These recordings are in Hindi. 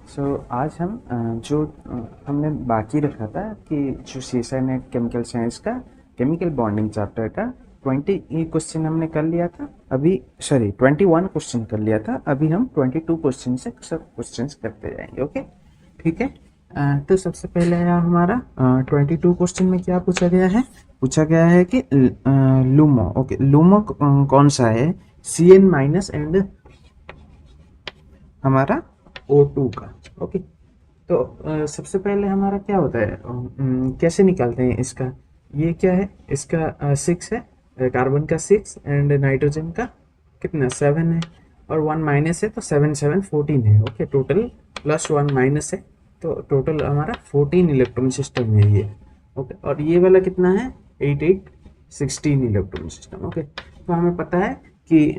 आज हम जो हमने बाकी रखा था कि जो सीएसआई नेट केमिकल साइंस का केमिकल बॉन्डिंग चैप्टर का 20 क्वेश्चन हमने कर लिया था। अभी सॉरी 21 क्वेश्चन कर लिया था। अभी हम 22 क्वेश्चन से सब क्वेश्चंस करते जाएंगे। ओके, ठीक है। तो सबसे पहले है हमारा 22 क्वेश्चन में क्या पूछा गया है। पूछा गया है कि लूमो, ओके, लूमो कौन सा है, Cn माइनस एंड हमारा O2 का। ओके, तो सबसे पहले हमारा क्या होता है, कैसे निकालते हैं इसका। ये क्या है, इसका 6 है, कार्बन का 6 एंड नाइट्रोजन का कितना 7 है, और 1 माइनस है तो 7 7 14 है। ओके, टोटल प्लस 1 माइनस है तो टोटल हमारा 14 इलेक्ट्रॉन सिस्टम है ये। ओके, और ये वाला कितना है 8 8 16 इलेक्ट्रॉन सिस्टम। ओके, तो हमें पता है कि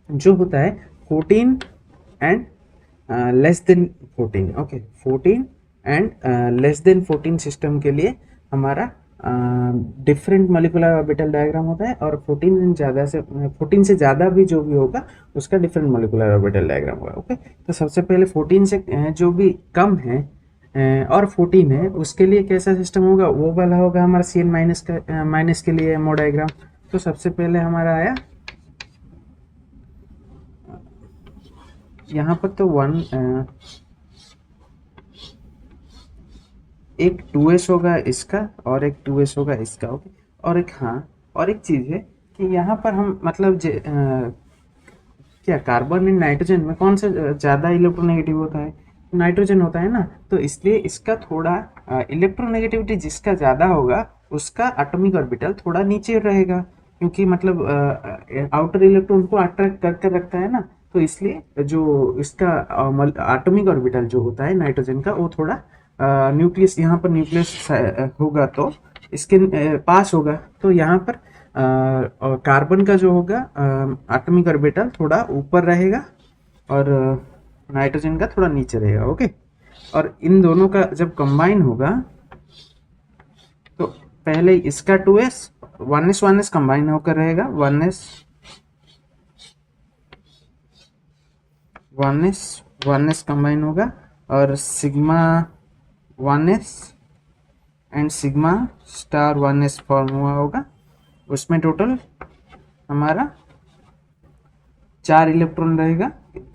जो होता है 14 and less than 14। Okay, 14 and less than 14 system के लिए हमारा डिफरेंट मॉलिक्यूलर ऑर्बिटल डायग्राम होता है, और 14 से ज़्यादा भी जो भी होगा उसका डिफरेंट मॉलिक्यूलर ऑर्बिटल डायग्राम होगा। ओके, तो सबसे पहले 14 से जो भी कम है और 14 है उसके लिए कैसा सिस्टम होगा, वो वाला होगा हमारा CN माइनस का माइनस के लिए एमओ डायग्राम। तो सबसे पहले हमारा आया यहाँ पर तो एक 2s होगा इसका और एक 2s होगा इसका। ओके, और एक हाँ, और एक चीज़ है कि यहाँ पर हम मतलब क्या कार्बन एंड नाइट्रोजन में कौन सा ज़्यादा इलेक्ट्रोनेगेटिव होता है, नाइट्रोजन होता है ना। तो इसलिए इसका थोड़ा इलेक्ट्रोनेगेटिविटी जिसका ज़्यादा होगा उसका एटॉमिक ऑर्बिटल थोड़ा नीचे रहेगा, क्योंकि मतलब आउटर इलेक्ट्रॉन को अट्रैक्ट करके रखता है ना। तो इसलिए जो इसका एटॉमिक ऑर्बिटल जो होता है नाइट्रोजन का वो थोड़ा न्यूक्लियस, यहाँ पर न्यूक्लियस होगा तो इसके पास होगा, तो यहाँ पर कार्बन का जो होगा एटॉमिक ऑर्बिटल थोड़ा ऊपर रहेगा और नाइट्रोजन का थोड़ा नीचे रहेगा। ओके, और इन दोनों का जब कंबाइन होगा तो पहले इसका 2s 1s कंबाइन होकर रहेगा, 1s कंबाइन होगा, और sigma 1s and sigma star 1s form हुआ होगा। उसमें टोटल हमारा 4 इलेक्ट्रॉन रहेगा,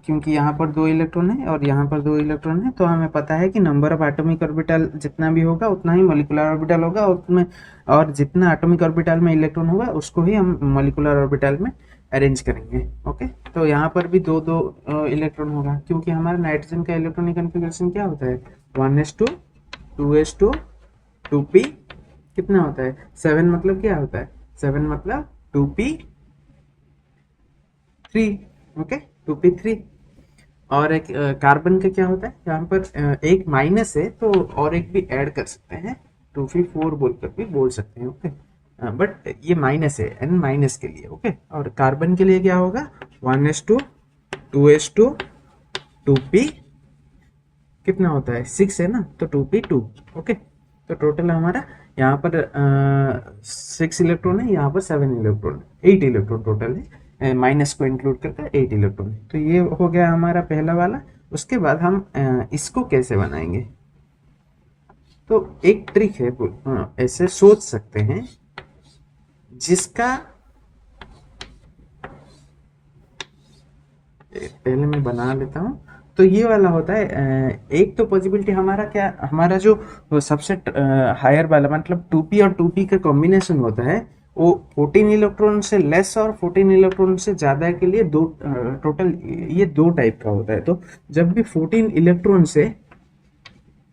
क्योंकि यहाँ पर 2 इलेक्ट्रॉन है और यहाँ पर 2 इलेक्ट्रॉन है। तो हमें पता है कि नंबर ऑफ एटॉमिक ऑर्बिटल जितना भी होगा उतना ही मॉलिक्यूलर ऑर्बिटल होगा उसमें, और जितना एटॉमिक ऑर्बिटल में इलेक्ट्रॉन होगा उसको ही हम मॉलिक्यूलर ऑर्बिटल में अरेंज करेंगे। ओके, तो यहाँ पर भी 2 इलेक्ट्रॉन होगा, क्योंकि हमारे नाइट्रोजन का इलेक्ट्रॉनिक कन्फिग्रेशन क्या होता है 1s2 2s2 2p कितना होता है 7, मतलब क्या होता है 7 मतलब 2p3। Okay, 2p3। और एक कार्बन का क्या होता है, यहाँ पर एक माइनस है तो और एक भी ऐड कर सकते हैं, 2p4 बोलकर भी बोल सकते हैं। ओके, बट ये माइनस है n माइनस के लिए। ओके, और कार्बन के लिए क्या होगा 1s2 2s2 2p कितना होता है 6 है ना, तो 2p2। ओके, तो टोटल हमारा यहाँ पर 6 इलेक्ट्रॉन है, यहाँ पर 7 इलेक्ट्रॉन है, 8 इलेक्ट्रॉन टोटल है, माइनस को इंक्लूड करके 8 इलेक्ट्रॉन है। तो ये हो गया हमारा पहला वाला। उसके बाद हम इसको कैसे बनाएंगे, तो एक ट्रिक है, ऐसे सोच सकते हैं जिसका पहले मैं बना लेता हूँ। तो ये वाला होता है एक तो पॉसिबिलिटी हमारा क्या, हमारा जो सबसे हायर वाला मतलब 2p और 2p का कॉम्बिनेशन होता है वो 14 इलेक्ट्रॉन से लेस और 14 इलेक्ट्रॉन से ज़्यादा के लिए दो टोटल ये 2 टाइप का होता है। तो जब भी 14 इलेक्ट्रॉन से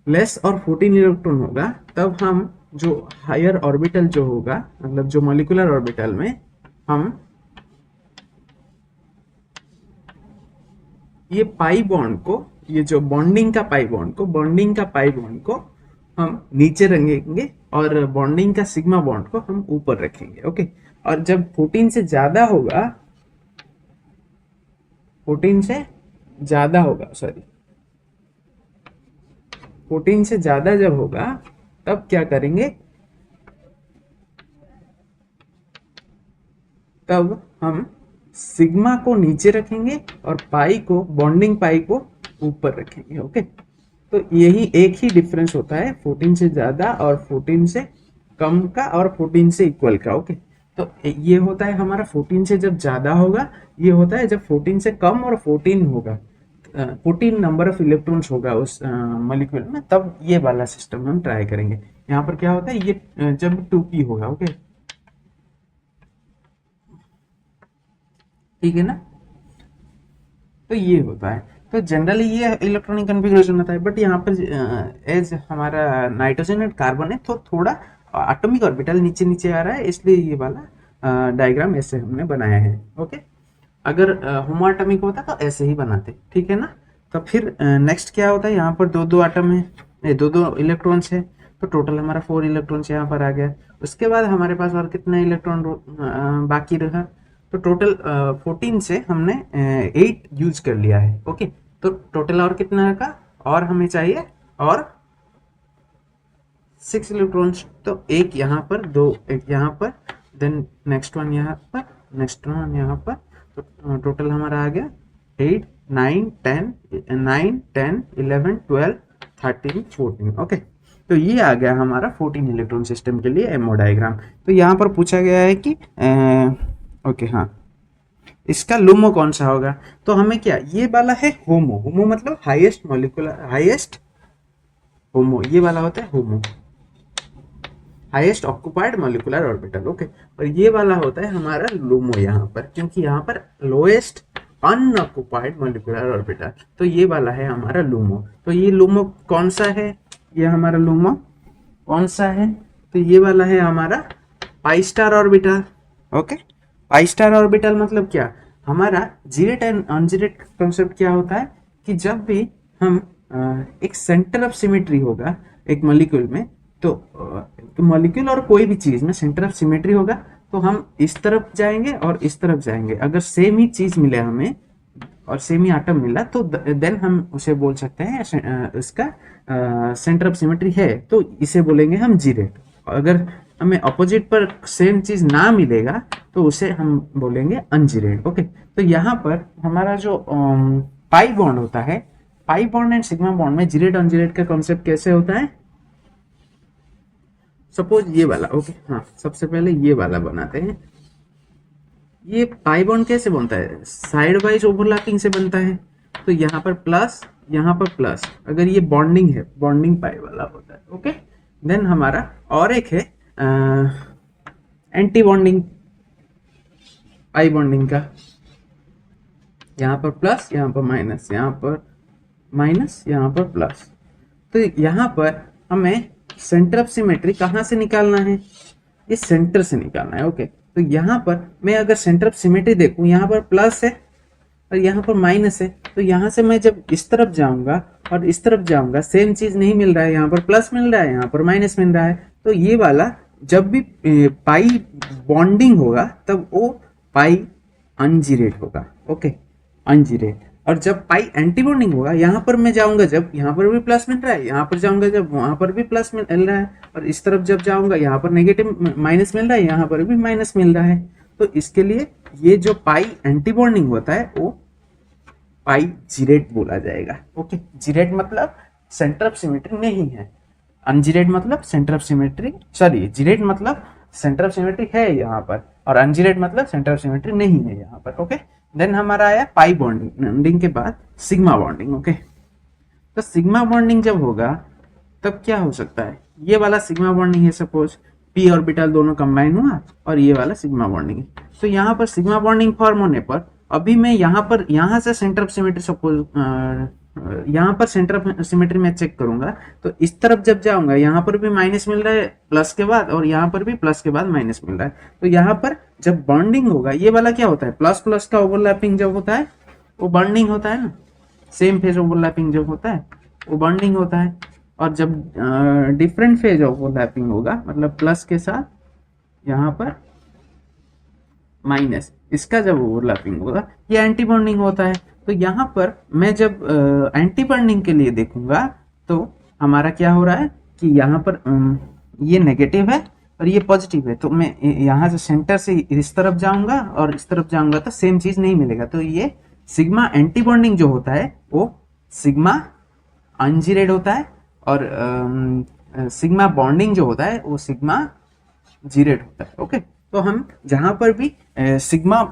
लेस और 14 इलेक्ट्रॉन होगा तब हम जो हायर ऑर्बिटल जो होगा मतलब जो मॉलिक्यूलर ऑर्बिटल में हम ये पाई बॉन्ड को, ये जो बॉन्डिंग का पाई बॉन्ड को हम नीचे रखेंगे और बॉन्डिंग का सिग्मा बॉन्ड को हम ऊपर रखेंगे। ओके, और जब 14 से ज्यादा होगा 14 से ज्यादा होगा सॉरी 14 से ज्यादा जब होगा तब क्या करेंगे, तब हम सिग्मा को नीचे रखेंगे और पाई को, बॉन्डिंग पाई को ऊपर रखेंगे। ओके, तो यही एक ही डिफरेंस होता है 14 से ज्यादा और 14 से कम का और 14 से इक्वल का। ओके, तो ये होता है हमारा 14 से जब ज्यादा होगा, ये होता है जब 14 से कम और 14 होगा, 14 नंबर ऑफ इलेक्ट्रॉन्स होगा उस मॉलिक्यूल में, तब ये वाला सिस्टम हम ट्राई करेंगे। यहाँ पर क्या होता है, ये जब 2p होगा। ओके, ठीक है ना, तो ये होता है। तो जनरली ये इलेक्ट्रॉनिक कन्फिग्रेशन होता है, बट यहाँ पर एज हमारा नाइट्रोजन और कार्बन है तो थोड़ा एटॉमिक ऑर्बिटल नीचे नीचे आ रहा है, इसलिए ये वाला डायग्राम ऐसे हमने बनाया है। ओके, अगर होमोएटॉमिक होता तो ऐसे ही बनाते, ठीक है ना। तो फिर नेक्स्ट क्या होता है, यहाँ पर दो दो एटम है, दो दो इलेक्ट्रॉन्स है, तो टोटल हमारा 4 इलेक्ट्रॉन्स यहाँ पर आ गया। उसके बाद हमारे पास और कितना इलेक्ट्रॉन बाकी रहा, तो टोटल 14 से हमने 8 यूज कर लिया है। ओके, तो टोटल और कितना रखा, और हमें चाहिए और 6 इलेक्ट्रॉन्स। तो एक यहाँ पर, दो एक यहाँ पर, देन नेक्स्ट वन यहाँ पर, नेक्स्ट वन यहाँ पर, तो टोटल हमारा आ गया 8 9 10 9 10 11 12 13 14। ओके, तो ये आ गया हमारा 14 इलेक्ट्रॉन सिस्टम के लिए एमओ डायग्राम। तो यहाँ पर पूछा गया है कि ओके हाँ, इसका लुमो कौन सा होगा, तो हमें क्या, ये वाला है होमो। होमो मतलब हाईएस्ट मॉलिक्यूलर, हाईएस्ट होमो, ये वाला होता है HOMO, highest occupied molecular orbital. Okay, और ये वाला होता है हमारा लुमो यहाँ पर, क्योंकि यहाँ पर लोएस्ट अनऑक्युपाइड मॉलिक्यूलर ऑर्बिटल, तो ये वाला है हमारा लुमो। तो ये लुमो कौन सा है, ये हमारा लुमो कौन सा है, तो ये वाला है हमारा pi star orbital. Okay, pi star orbital मतलब क्या, हमारा जीरेट एंड अनजीरेट कॉन्सेप्ट क्या होता है कि जब भी हम एक सेंटर ऑफ सिमेट्री होगा एक मॉलिक्यूल में, तो मॉलिक्यूल और कोई भी चीज में सेंटर ऑफ सिमेट्री होगा, तो हम इस तरफ जाएंगे और इस तरफ जाएंगे। अगर सेम ही चीज मिले हमें और सेम ही आटम मिला, तो देन हम उसे बोल सकते हैं इसका सेंटर ऑफ सिमेट्री है, तो इसे बोलेंगे हम जीरेट। अगर हमें अपोजिट पर सेम चीज ना मिलेगा, तो उसे हम बोलेंगे अनजीरेट। ओके, तो यहाँ पर हमारा जो पाई बॉन्ड होता है, pi bond and sigma bond में जीरेट अनजीरेट का कॉन्सेप्ट कैसे होता है, सपोज ये वाला। ओके हाँ, सबसे पहले ये वाला बनाते हैं। ये पाई बॉन्ड कैसे बनता है, साइड वाइज ओवरलैपिंग से बनता है, तो यहाँ पर प्लस, यहाँ पर प्लस, अगर ये बॉन्डिंग है, बॉन्डिंग पाई वाला होता है। ओके, देन हमारा और एक है एंटी बॉन्डिंग पाई बॉन्डिंग का, यहाँ पर प्लस, यहाँ पर माइनस, यहाँ पर माइनस, यहाँ पर प्लस। तो यहाँ पर हमें सेंटर ऑफ सिमेट्री कहाँ से निकालना है, ये सेंटर से निकालना है। ओके, तो यहाँ पर मैं अगर सेंटर ऑफ सिमेट्री देखूं, यहाँ पर प्लस है और यहाँ पर माइनस है, तो यहाँ से मैं जब इस तरफ जाऊंगा और इस तरफ जाऊंगा, सेम चीज नहीं मिल रहा है, यहाँ पर प्लस मिल रहा है, यहाँ पर माइनस मिल रहा है, तो ये वाला जब भी पाई बॉन्डिंग होगा तब वो पाई अनजीरेट होगा। ओके, अनजीरेट। और जब पाई एंटी बॉन्डिंग होगा, यहाँ पर मैं जाऊंगा जब, यहाँ पर भी प्लस मिल रहा है, यहाँ पर जाऊंगा जब, वहां पर भी प्लस मिल रहा है, और इस तरफ जब जाऊंगा यहाँ पर नेगेटिव माइनस मिल रहा है, यहाँ पर भी माइनस मिल रहा है। तो इसके लिए ये जो पाई एंटी बॉन्डिंग होता है वो पाई जीरेट बोला जाएगा। ओके, जीरेट मतलब सेंटर ऑफ सिमेट्री नहीं है, अनजीरेट मतलब सेंटर ऑफ सिमेट्री, सॉरी जीरेट मतलब सेंटर ऑफ सिमेट्री है यहाँ पर, और अनजीरेट मतलब सेंटर ऑफ सिमेट्री नहीं है यहाँ पर। ओके, देन हमारा आया पाई बॉन्डिंग के बाद सिग्मा बॉन्डिंग। ओके, तो सिग्मा बॉन्डिंग जब होगा तब क्या हो सकता है, ये वाला सिग्मा बॉन्डिंग है, सपोज पी ऑर्बिटल दोनों कंबाइन हुआ और ये वाला सिग्मा बॉन्डिंग है। तो यहाँ पर सिग्मा बॉन्डिंग फॉर्म होने पर अभी मैं यहाँ पर, यहाँ से सेंटर ऑफ सिमेट्री सपोज यहाँ पर सेंटर ऑफ सिमेट्री में चेक करूंगा, तो इस तरफ जब जाऊंगा यहाँ पर भी माइनस मिल रहा है प्लस के बाद, और यहाँ पर भी प्लस के बाद माइनस मिल रहा है। तो यहाँ पर जब बॉन्डिंग होगा, ये वाला क्या होता है, प्लस प्लस का ओवरलैपिंग जब होता है वो बॉन्डिंग होता है ना, सेम फेज ओवरलैपिंग जब होता है वो बॉन्डिंग होता है। और जब डिफरेंट फेज ओवरलैपिंग होगा, मतलब प्लस के साथ यहाँ पर माइनस, इसका जब ओवरलैपिंग होगा ये एंटी बॉन्डिंग होता है। तो यहाँ पर मैं जब एंटी बॉन्डिंग के लिए देखूंगा, तो हमारा क्या हो रहा है कि यहाँ पर ये नेगेटिव है और ये पॉजिटिव है, तो मैं यहाँ से सेंटर से इस तरफ जाऊंगा और इस तरफ जाऊंगा तो सेम चीज नहीं मिलेगा। तो ये सिग्मा एंटी बॉन्डिंग जो होता है वो सिग्मा अनजीरेड होता है, और सिग्मा बॉन्डिंग जो होता है वो सिग्मा जीरेड होता है। ओके, तो हम जहां पर भी सिग्मा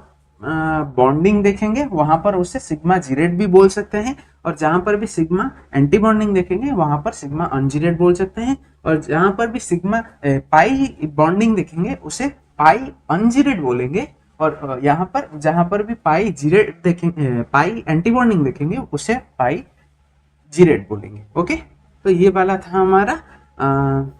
बॉन्डिंग देखेंगे वहां पर उसे सिग्मा जीरेड भी बोल सकते हैं, और जहां पर भी सिग्मा एंटी बॉन्डिंग देखेंगे वहां पर सिग्मा अनजीरेड बोल सकते हैं, और जहां पर भी सिग्मा पाई बॉन्डिंग देखेंगे उसे पाई अनजीरेड बोलेंगे, और यहाँ पर जहां पर भी पाई जीरेड देखेंगे, पाई एंटी बॉन्डिंग देखेंगे उसे पाई जीरेड बोलेंगे। ओके, तो ये वाला था हमारा।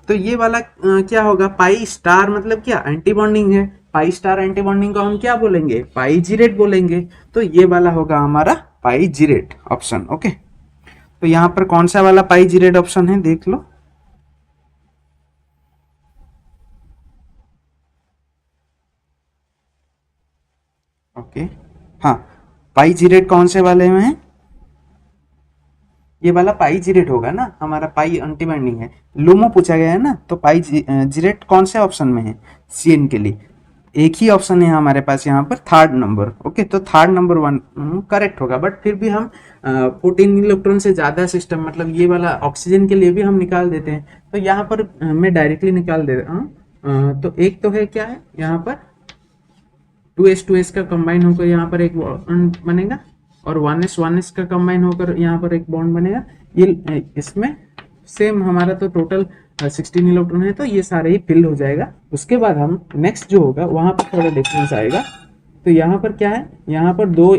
तो ये वाला क्या होगा, पाई स्टार मतलब क्या, एंटी बॉन्डिंग है, पाई स्टार एंटी बॉन्डिंग को हम क्या बोलेंगे, पाई जीरेड बोलेंगे। तो ये वाला होगा हमारा पाई जीरेड ऑप्शन। ओके, तो यहाँ पर कौन सा वाला पाई जीरेड ऑप्शन है देख लो। ओके, हाँ, पाई जीरेड कौन से वाले में है, ये वाला पाई जीरेट होगा ना, हमारा पाई एंटी बाइंडिंग है। लूमो पूछा गया है ना, तो पाई जीरेट कौन से ऑप्शन में है, सीएन के लिए एक ही ऑप्शन है हमारे पास यहाँ पर, थर्ड नंबर। ओके, तो थर्ड नंबर वन करेक्ट होगा, बट फिर भी हम 14 इलेक्ट्रॉन से ज़्यादा सिस्टम, मतलब ये वाला ऑक्सीजन के लिए भी हम निकाल देते हैं, तो यहाँ पर मैं डायरेक्टली निकाल देता हूँ। तो एक तो है क्या है यहाँ पर 2s का कंबाइन होकर यहाँ पर एक बॉन्ड बनेगा, और 1s का कंबाइन होकर यहाँ पर एक बॉन्ड बनेगा। ये इसमें सेम हमारा तो टोटल 16 इलेक्ट्रॉन है, तो ये सारे ही फिल हो जाएगा। उसके बाद हम नेक्स्ट जो होगा वहाँ पर थोड़ा डिफरेंस आएगा। तो यहाँ पर क्या है, यहाँ पर 2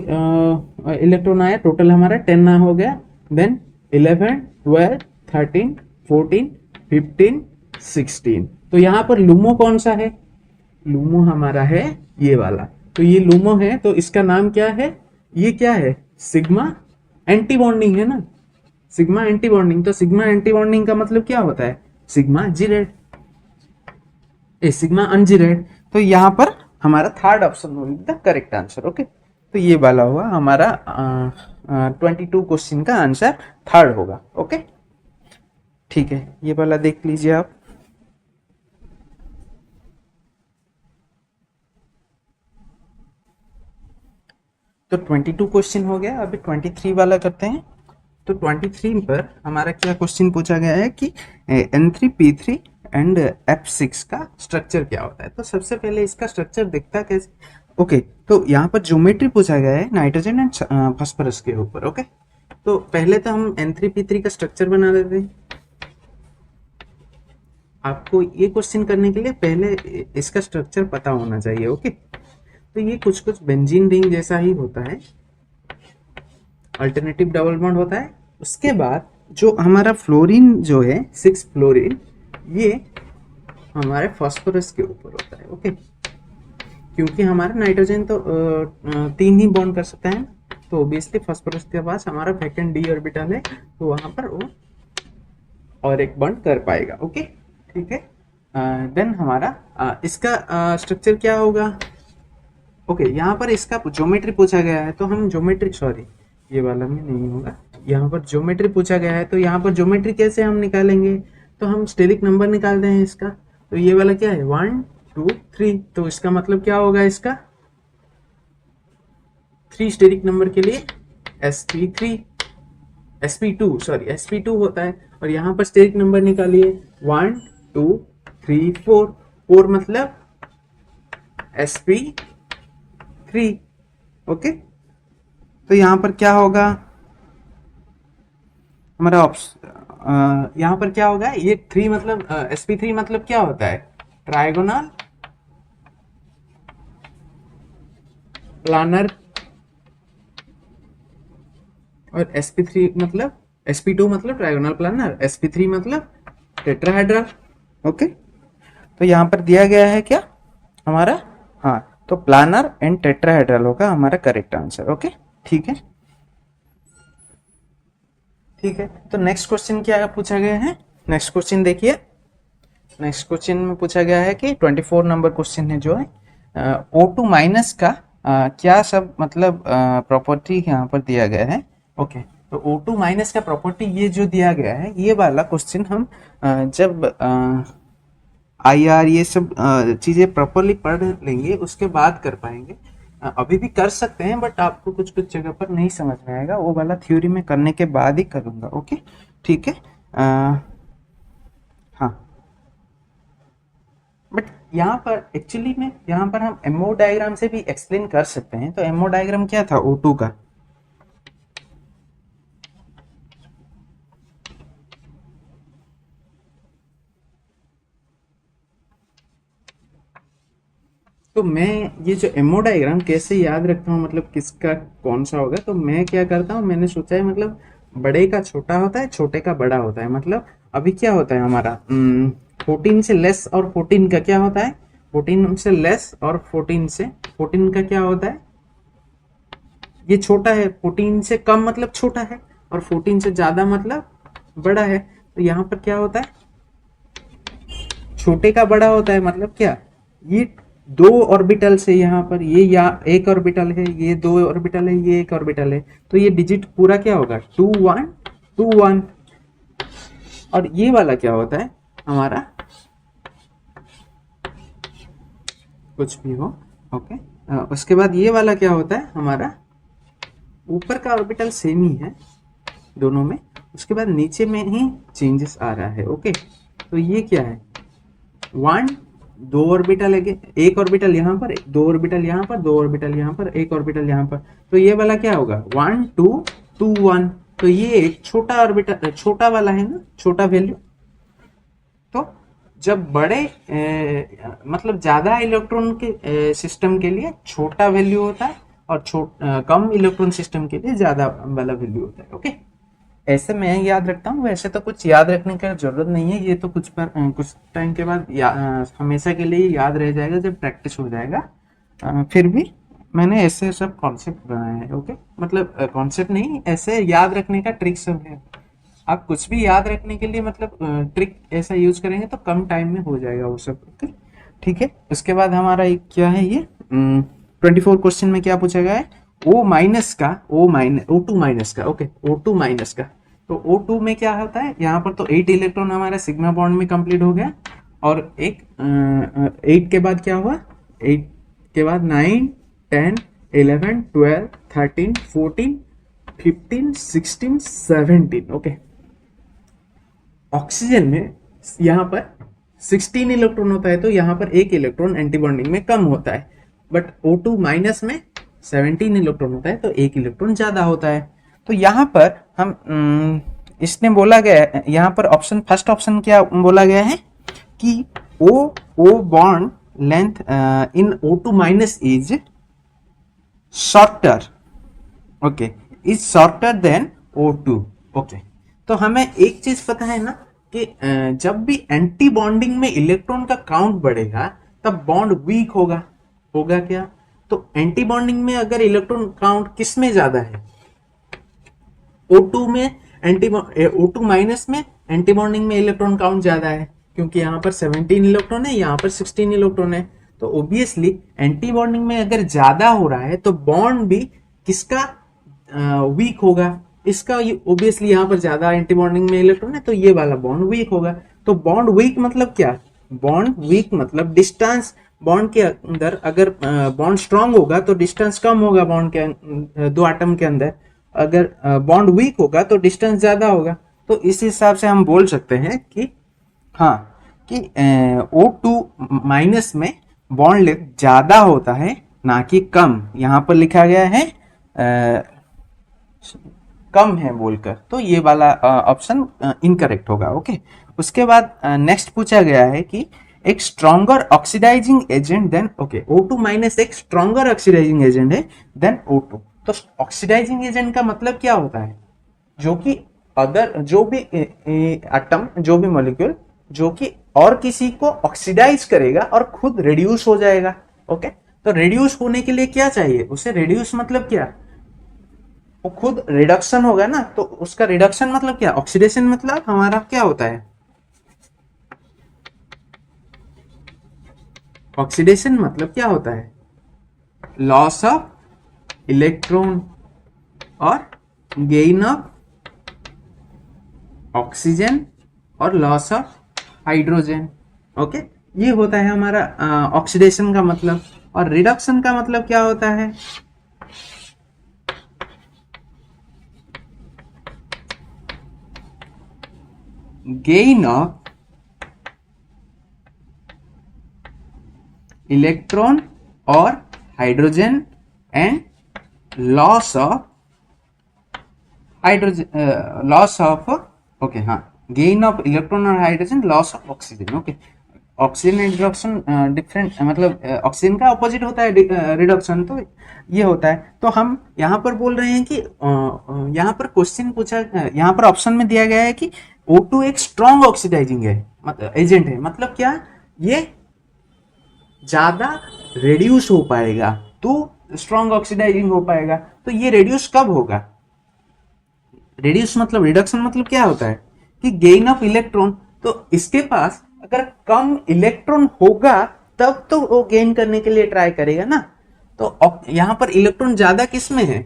इलेक्ट्रॉन आया, टोटल हमारा 10 ना हो गया, देन 11 12 13 14 15 16। तो यहाँ पर लूमो कौन सा है, लूमो हमारा है ये वाला। तो ये लूमो है, तो इसका नाम क्या है, ये क्या है, सिग्मा एंटी बॉन्डिंग है ना, सिग्मा एंटी बॉन्डिंग। तो सिग्मा एंटी बॉन्डिंग का मतलब क्या होता है, सिग्मा जीरेड, सिग्मा अनजीरेड। तो यहाँ पर हमारा थर्ड ऑप्शन होगा द करेक्ट आंसर। ओके, तो ये वाला हुआ हमारा 22 क्वेश्चन का आंसर थर्ड होगा। ओके, ठीक है, ये वाला देख लीजिए आप। तो 22 क्वेश्चन हो गया, अभी 23 वाला करते हैं। तो 23 पर हमारा क्या क्वेश्चन पूछा गया है कि N3P3 एंड F6 का स्ट्रक्चर क्या होता है। तो सबसे पहले इसका स्ट्रक्चर दिखता कैसे, ओके, तो यहाँ पर ज्योमेट्री पूछा गया है नाइट्रोजन एंड फास्फोरस के ऊपर। ओके, तो पहले तो हम N3P3 का स्ट्रक्चर बना देते हैं। आपको ये क्वेश्चन करने के लिए पहले इसका स्ट्रक्चर पता होना चाहिए। ओके, तो ये कुछ कुछ बेंजीन रिंग जैसा ही होता है, अल्टरनेटिव डबल बॉन्ड होता है। उसके बाद जो हमारा फ्लोरीन जो है 6 फ्लोरीन, ये हमारे फास्फोरस के ऊपर होता है। ओके, क्योंकि हमारा नाइट्रोजन तो 3 ही बॉन्ड कर सकता है, तो ऑब्वियसली फास्फोरस के पास हमारा वैकेंट डी ऑर्बिटल है, तो वहां पर वो और एक बॉन्ड कर पाएगा। ओके, ठीक है, देन हमारा इसका स्ट्रक्चर क्या होगा। ओके, यहाँ पर इसका ज्योमेट्री पूछा गया है, तो हम ज्योमेट्री, सॉरी ये वाला में नहीं होगा, यहाँ पर ज्योमेट्री पूछा गया है, तो यहाँ पर ज्योमेट्री कैसे हम निकालेंगे, तो हम स्टेरिक नंबर निकालते हैं इसका। तो ये वाला क्या है 1 2 3, तो इसका मतलब क्या होगा, इसका 3 स्टेरिक नंबर के लिए sp3 sp2 सॉरी sp2 होता है, और यहाँ पर स्टेरिक नंबर निकालिए 1 2 3 4, 4 मतलब sp3। ओके, तो यहाँ पर क्या होगा हमारा ऑप्शन, यहाँ पर क्या होगा, ये 3 मतलब sp3 मतलब क्या होता है, ट्राइगोनल प्लानर, और sp3 मतलब sp2 मतलब ट्राइगोनल प्लानर, sp3 मतलब टेट्राहेड्रल। ओके, तो यहाँ पर दिया गया है क्या हमारा, हाँ, तो प्लानर एंड टेट्राहेड्रल होगा हमारा करेक्ट आंसर। ओके, ठीक है, ठीक है। तो नेक्स्ट क्वेश्चन क्या पूछा गया है, नेक्स्ट क्वेश्चन देखिए। नेक्स्ट क्वेश्चन में पूछा गया है कि 24 नंबर क्वेश्चन है जो है O2 माइनस का क्या सब मतलब प्रॉपर्टी यहाँ पर दिया गया है। ओके, तो O2 माइनस का प्रॉपर्टी ये जो दिया गया है, ये वाला क्वेश्चन हम जब IR ये सब चीज़ें प्रॉपरली पढ़ लेंगे उसके बाद कर पाएंगे। अभी भी कर सकते हैं, बट आपको कुछ कुछ जगह पर नहीं समझ में आएगा, वो वाला थ्योरी में करने के बाद ही करूँगा। ओके, ठीक है। हाँ, बट यहाँ पर एक्चुअली में, यहाँ पर हम एमओ डायग्राम से भी एक्सप्लेन कर सकते हैं। तो एमओ डायग्राम क्या था O2 का? तो मैं ये जो एमओ डायग्राम कैसे याद रखता हूँ, मतलब किसका कौन सा होगा, तो मैं क्या करता हूँ, मैंने सोचा है मतलब बड़े का छोटा होता है, छोटे का बड़ा होता है। मतलब अभी क्या होता है हमारा, 14 से लेस और 14 का क्या होता है, 14 से लेस और 14 से 14 का क्या होता है, ये छोटा है। 14 से कम मतलब छोटा है, और 14 से ज्यादा मतलब बड़ा है। तो यहाँ पर क्या होता है, छोटे का बड़ा होता है, मतलब क्या, ये दो ऑर्बिटल से, यहाँ पर ये या एक ऑर्बिटल है, ये दो ऑर्बिटल है, ये एक ऑर्बिटल है, तो ये डिजिट पूरा क्या होगा, 2 1 2 1। और ये वाला क्या होता है हमारा, कुछ भी हो, ओके। उसके बाद ये वाला क्या होता है हमारा, ऊपर का ऑर्बिटल सेम ही है दोनों में, उसके बाद नीचे में ही चेंजेस आ रहा है। ओके, तो ये क्या है, 1 2 ऑर्बिटल है, एक ऑर्बिटल यहाँ पर, दो ऑर्बिटल यहाँ पर, दो ऑर्बिटल यहाँ पर, एक ऑर्बिटल यहाँ पर। तो ये वाला क्या होगा, 1 2 2 1। तो ये एक छोटा ऑर्बिटल, छोटा वाला है ना, छोटा वैल्यू। तो जब बड़े मतलब ज्यादा इलेक्ट्रॉन के सिस्टम के लिए छोटा वैल्यू होता है, और कम इलेक्ट्रॉन सिस्टम के लिए ज्यादा वाला वैल्यू होता है। ओके, ऐसे मैं याद रखता हूँ। वैसे तो कुछ याद रखने की जरूरत नहीं है, ये तो कुछ टाइम के बाद हमेशा के लिए याद रह जाएगा जब प्रैक्टिस हो जाएगा। फिर भी मैंने ऐसे सब कॉन्सेप्ट बनाए हैं। ओके, मतलब कॉन्सेप्ट नहीं, ऐसे याद रखने का ट्रिक सब है। आप कुछ भी याद रखने के लिए मतलब ट्रिक ऐसा यूज करेंगे तो कम टाइम में हो जाएगा वो सब। ओके, ठीक है। उसके बाद हमारा एक क्या है, ये 24 क्वेश्चन में क्या पूछा गया है, O2 माइनस का। ओके, O2 माइनस का। तो O2 में क्या होता है, यहाँ पर तो 8 इलेक्ट्रॉन हमारा सिग्मा बॉन्ड में कंप्लीट हो गया, और एक 8 के बाद क्या हुआ, 8 के बाद 9 10 11 12 13 14 15 16 17। ओके, ऑक्सीजन में यहाँ पर 16 इलेक्ट्रॉन होता है, तो यहाँ पर एक इलेक्ट्रॉन एंटीबॉन्डिंग में कम होता है, बट O2 माइनस में 17 इलेक्ट्रॉन होता है, तो एक इलेक्ट्रॉन ज्यादा होता है। तो यहाँ पर हम इसने बोला गया है, यहाँ पर ऑप्शन, फर्स्ट ऑप्शन क्या बोला गया है कि O bond length in O2 minus is shorter, okay, is shorter than O2। Okay, तो हमें एक चीज पता है ना कि जब भी एंटी बॉन्डिंग में इलेक्ट्रॉन का काउंट बढ़ेगा तब बॉन्ड वीक होगा। होगा क्या, तो एंटी बॉन्डिंग में अगर इलेक्ट्रॉन काउंट किस में ज्यादा है, O2 में, O2 माइनस में एंटी बॉन्डिंग में इलेक्ट्रॉन काउंट ज्यादा है, क्योंकि यहाँ पर 17 इलेक्ट्रॉन है, यहाँ पर 16 इलेक्ट्रॉन है। तो ऑब्वियसली एंटी बॉन्डिंग में अगर ज्यादा हो रहा है तो बॉन्ड भी किसका वीक होगा, इसका। ऑब्वियसली यहाँ पर ज्यादा एंटी बॉन्डिंग में इलेक्ट्रॉन है, तो ये वाला बॉन्ड वीक होगा। तो बॉन्ड वीक मतलब क्या, बॉन्ड वीक मतलब डिस्टेंस, बॉन्ड के अंदर अगर बॉन्ड स्ट्रांग होगा तो डिस्टेंस कम होगा बॉन्ड के दो एटम के अंदर, अगर बॉन्ड वीक होगा तो डिस्टेंस ज्यादा होगा। तो इस हिसाब से हम बोल सकते हैं कि हाँ, कि O2 माइनस में बॉन्ड लेंथ ज्यादा होता है, ना कि कम। यहाँ पर लिखा गया है कम है बोलकर, तो ये वाला ऑप्शन इनकरेक्ट होगा। ओके, उसके बाद नेक्स्ट पूछा गया है कि एक stronger oxidising agent than, okay, O2 minus एक स्ट्रॉन्गर ऑक्सीडाइजिंग एजेंट है देन O2। तो ऑक्सीडाइजिंग एजेंट का मतलब क्या होता है, जो कि अगर जो भी एटम, जो भी मॉलिक्यूल जो कि और किसी को ऑक्सीडाइज करेगा और खुद रिड्यूस हो जाएगा। ओके, तो रिड्यूस होने के लिए क्या चाहिए उसे, रिड्यूस मतलब क्या, वो खुद रिडक्शन होगा ना, तो उसका रिडक्शन मतलब क्या, ऑक्सीडेशन मतलब हमारा क्या होता है, ऑक्सीडेशन मतलब क्या होता है, लॉस ऑफ इलेक्ट्रॉन और गेन ऑफ ऑक्सीजन और लॉस ऑफ हाइड्रोजन। ओके, ये होता है हमारा ऑक्सीडेशन का मतलब। और रिडक्शन का मतलब क्या होता है? गेन ऑफ इलेक्ट्रॉन और hydrogen and loss of hydrogen, loss of, okay हाँ, गेन ऑफ इलेक्ट्रॉन और hydrogen, loss of oxygen. Okay, oxygen reduction different, मतलब ऑक्सीजन का ऑपोजिट होता है रिडक्शन, तो ये होता है। तो हम यहाँ पर बोल रहे हैं कि यहाँ पर क्वेश्चन पूछा, यहाँ पर ऑप्शन में दिया गया है कि O2 एक स्ट्रॉन्ग ऑक्सीडाइजिंग है, मतलब एजेंट है, मतलब क्या, ये ज्यादा रेड्यूस हो पाएगा, तो स्ट्रॉन्ग ऑक्सीडाइजिंग हो पाएगा। तो ये रेड्यूस कब होगा? रेड्यूस मतलब, रिडक्शन मतलब क्या होता है कि गेन ऑफ इलेक्ट्रॉन, तो इसके पास अगर कम इलेक्ट्रॉन होगा तब तो वो गेन करने के लिए ट्राई करेगा ना। तो यहाँ पर इलेक्ट्रॉन ज्यादा किस में है?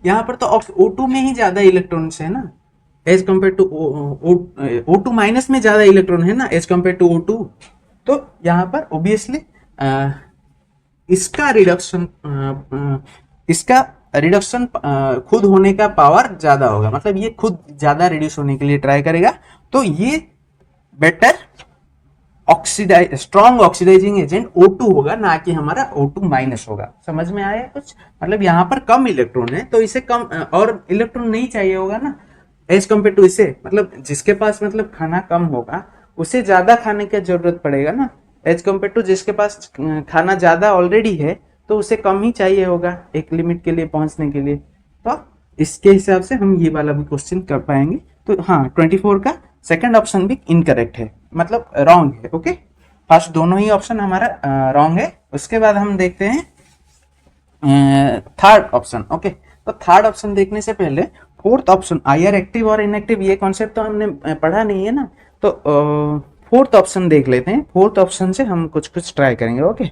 यहाँ पर तो O2 में ही ज्यादा इलेक्ट्रॉन्स है ना, as compare to O2 minus में ज्यादा इलेक्ट्रॉन है ना एज कम्पेयर टू O2। तो यहाँ पर ऑब्वियसली इसका रिडक्शन, इसका रिडक्शन खुद होने का पावर ज्यादा होगा, मतलब ये खुद ज्यादा रिड्यूस होने के लिए ट्राई करेगा। तो ये better oxidise, strong oxidising agent O2 होगा, ना कि हमारा O2 माइनस होगा। समझ में आया कुछ? मतलब यहाँ पर कम इलेक्ट्रॉन है तो इसे कम और इलेक्ट्रॉन नहीं चाहिए होगा ना एज कम्पेयर टू इसे, मतलब जिसके पास मतलब खाना कम होगा उसे ज्यादा खाने की जरूरत पड़ेगा ना, एज कम्पेयर टू जिसके पास खाना ज्यादा ऑलरेडी है तो उसे कम ही चाहिए होगा एक लिमिट के लिए पहुंचने के लिए। तो इसके हिसाब से हम ये वाला भी क्वेश्चन कर पाएंगे। तो हाँ, 24 का सेकंड ऑप्शन भी इनकरेक्ट है, मतलब रॉन्ग है। ओके, फर्स्ट दोनों ही ऑप्शन हमारा रॉन्ग है। उसके बाद हम देखते हैं थर्ड ऑप्शन। ओके, तो थर्ड ऑप्शन देखने से पहले फोर्थ ऑप्शन, आईआर एक्टिव और इनएक्टिव, ये कॉन्सेप्ट तो हमने पढ़ा नहीं है ना, तो फोर्थ ऑप्शन देख लेते हैं। फोर्थ ऑप्शन से हम कुछ कुछ ट्राई करेंगे। ओके,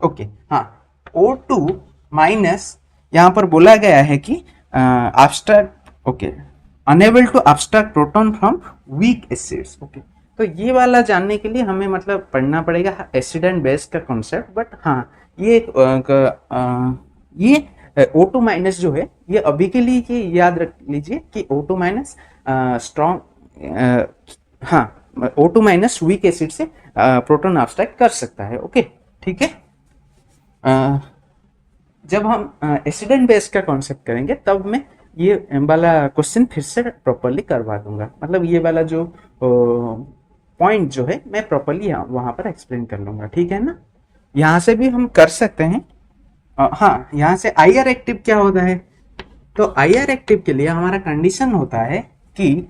ओके हाँ, O2 माइनस यहाँ पर बोला गया है कि abstract, okay, unable to abstract proton from weak acids. Okay, तो ये वाला जानने के लिए हमें मतलब पढ़ना पड़ेगा एसिड एंड बेस का कॉन्सेप्ट। बट हाँ, ये ये O2 माइनस जो है, ये अभी के लिए ये याद रख लीजिए कि O2 माइनस स्ट्रॉन्ग, हाँ, O2 माइनस वीक एसिड से प्रोटॉन एब्स्ट्रैक्ट कर सकता है। ओके, ठीक है। जब हम एसिड एंड बेस का कॉन्सेप्ट करेंगे तब मैं ये वाला क्वेश्चन फिर से प्रॉपरली करवा दूंगा, मतलब ये वाला जो पॉइंट जो है मैं प्रॉपरली वहां पर एक्सप्लेन कर लूंगा, ठीक है ना। यहाँ से भी हम कर सकते हैं। हाँ, यहाँ से आईआर एक्टिव क्या होता है? तो आईआर एक्टिव के लिए हमारा कंडीशन होता है कि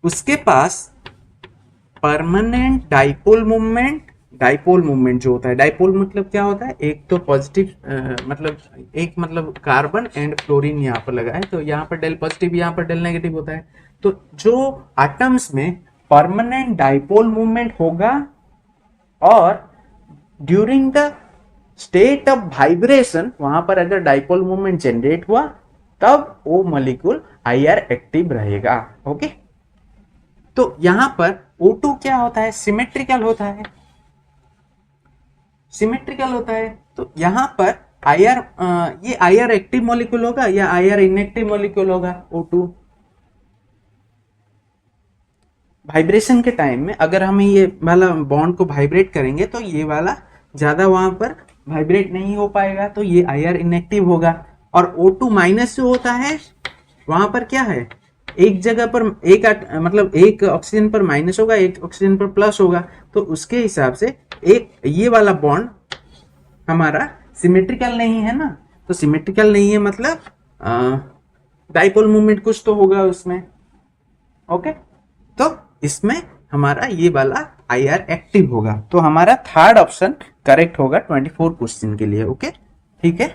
उसके पास permanent dipole movement, dipole movement जो होता है, डाइपोल मतलब क्या होता है, एक तो पॉजिटिव, मतलब एक मतलब कार्बन एंड फ्लोरीन यहाँ पर लगा है, तो यहाँ पर डेल पॉजिटिव, यहाँ पर डेल नेगेटिव होता है। तो जो एटम्स में परमानेंट डाइपोल मूवमेंट होगा और during the state of vibration वहां पर अगर डाइपोल मूवमेंट जनरेट हुआ तब वो मॉलिक्यूल आईआर एक्टिव रहेगा। ओके, तो यहां पर O2 क्या होता है? सिमेट्रिकल होता है, सिमेट्रिकल होता है। तो यहां पर आईआर, ये आईआर एक्टिव मॉलिक्यूल होगा या आईआर इनएक्टिव मॉलिक्यूल होगा? O2 वाइब्रेशन के टाइम में अगर हम ये वाला बॉन्ड को वाइब्रेट करेंगे तो ये वाला ज्यादा वहां पर वाइब्रेट नहीं हो पाएगा, तो ये आईआर इनएक्टिव होगा। और O2 माइनस जो होता है वहां पर क्या है, एक जगह पर एक मतलब एक ऑक्सीजन पर माइनस होगा, एक ऑक्सीजन पर प्लस होगा, तो उसके हिसाब से एक ये वाला बॉन्ड हमारा सिमेट्रिकल नहीं है ना। तो सिमेट्रिकल नहीं है मतलब डाइपोल मूवमेंट कुछ तो होगा उसमें। ओके, तो इसमें हमारा ये वाला आईआर एक्टिव होगा, तो हमारा थर्ड ऑप्शन करेक्ट होगा 24 क्वेश्चन के लिए। ओके, ठीक है।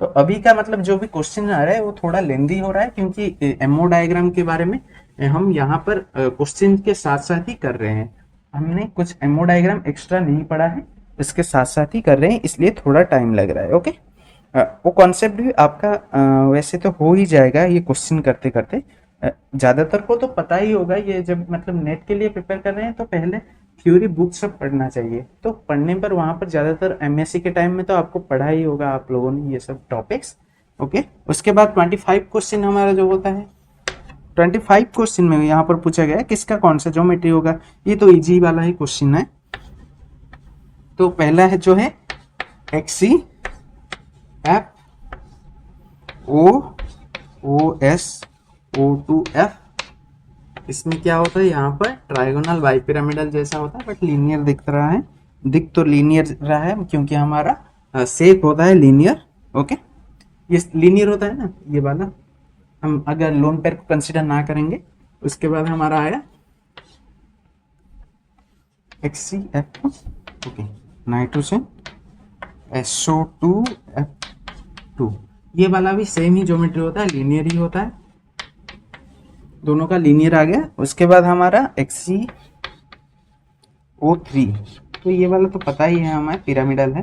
तो अभी का मतलब जो भी क्वेश्चन आ रहा है वो थोड़ा लेंदी हो रहा है क्योंकि एमओ डायग्राम के बारे में हम यहाँ पर क्वेश्चन के साथ साथ ही कर रहे हैं, हमने कुछ एमओ डायग्राम एक्स्ट्रा नहीं पढ़ा है, इसके साथ साथ ही कर रहे हैं, इसलिए थोड़ा टाइम लग रहा है। ओके, वो कॉन्सेप्ट भी आपका वैसे तो हो ही जाएगा ये क्वेश्चन करते करते, ज़्यादातर को तो पता ही होगा। ये जब मतलब नेट के लिए प्रिपेयर कर रहे हैं तो पहले थ्योरी बुक सब पढ़ना चाहिए। तो पढ़ने पर वहाँ पर ज़्यादातर एमएससी के टाइम में तो आपको पढ़ा ही होगा आप लोगों ने ये सब टॉपिक्स। ओके, उसके बाद 25 क्वेश्चन हमारा जो होता है, 25 क्वेश्चन में यहाँ पर पूछा गया है किसका कौन सा ज्योमेट्री होगा। ये तो इजी वाला ही क्वेश्चन है। तो पहला है जो है X C F O O S O two F. इसमें क्या होता है, यहाँ पर ट्राइगोनल बाइपिरामिडल जैसा होता है बट लीनियर दिख रहा है। दिख तो लीनियर रहा है क्योंकि हमारा शेप होता है लीनियर। ओके, ये लीनियर होता है ना ये वाला। हम अगर लोन पेयर को कंसिडर ना करेंगे, उसके बाद हमारा आया X C F. Okay, nitrogen SO2F2। ये वाला भी सेम ही ज्योमेट्री होता है, लीनियर ही होता है, दोनों का लीनियर आ गया। उसके बाद हमारा XeO3। तो ये वाला तो पता ही है हमें, पिरामिडल है,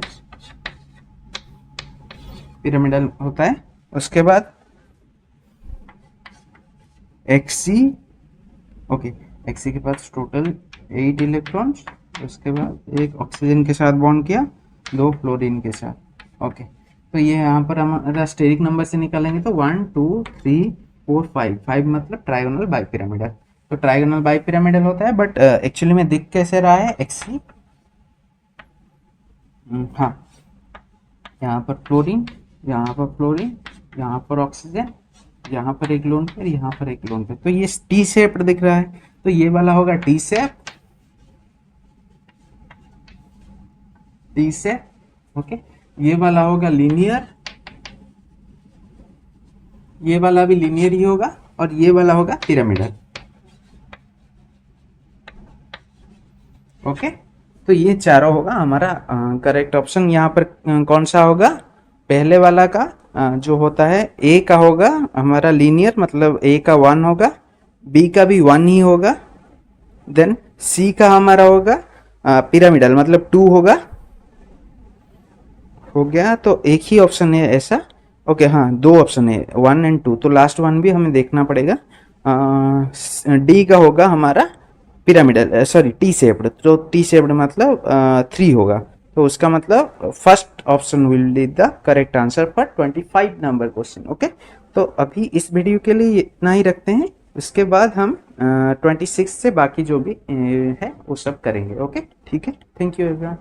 पिरामिडल होता है। उसके बाद Xe। ओके, Xe के पास टोटल 8 इलेक्ट्रॉन्स। उसके बाद एक ऑक्सीजन के साथ बॉन्ड किया, 2 फ्लोरीन के साथ। ओके, तो ये यहाँ पर हमारा स्टेरिक नंबर से निकालेंगे तो 1 2 3 4 5। 5 मतलब ट्राइगोनल बाइपिरामिडल। तो ट्राइगोनल बाइपिरामिडल होता है बट एक्चुअली में दिख कैसे रहा है Xe। हाँ, यहाँ पर फ्लोरीन, यहाँ पर फ्लोरीन, यहाँ पर ऑक्सीजन, यहाँ पर एक लोन पेयर, यहाँ पर एक लोन पेयर। तो ये टी शेप दिख रहा है, तो ये वाला होगा T shape, T shape. Okay, ये वाला होगा लीनियर, ये वाला भी लीनियर ही होगा, और ये वाला होगा पिरामिडल। ओके, तो ये चारों होगा हमारा करेक्ट ऑप्शन। यहाँ पर कौन सा होगा, पहले वाला का जो होता है ए का होगा हमारा लीनियर, मतलब ए का 1 होगा, बी का भी 1 ही होगा, देन सी का हमारा होगा पिरामिडल मतलब 2 होगा। हो गया, तो एक ही ऑप्शन है ऐसा। ओके, हाँ 2 ऑप्शन है 1 एंड 2, तो लास्ट वन भी हमें देखना पड़ेगा। डी का होगा हमारा पिरामिडल, सॉरी टी शेप्ड। तो टी शेप्ड मतलब 3 होगा, तो उसका मतलब first option will be the correct answer for 25 number question. Okay, तो अभी इस वीडियो के लिए इतना ही रखते हैं, उसके बाद हम 26 से बाकी जो भी है वो सब करेंगे। ओके, ठीक है, थैंक यू एवरीवन।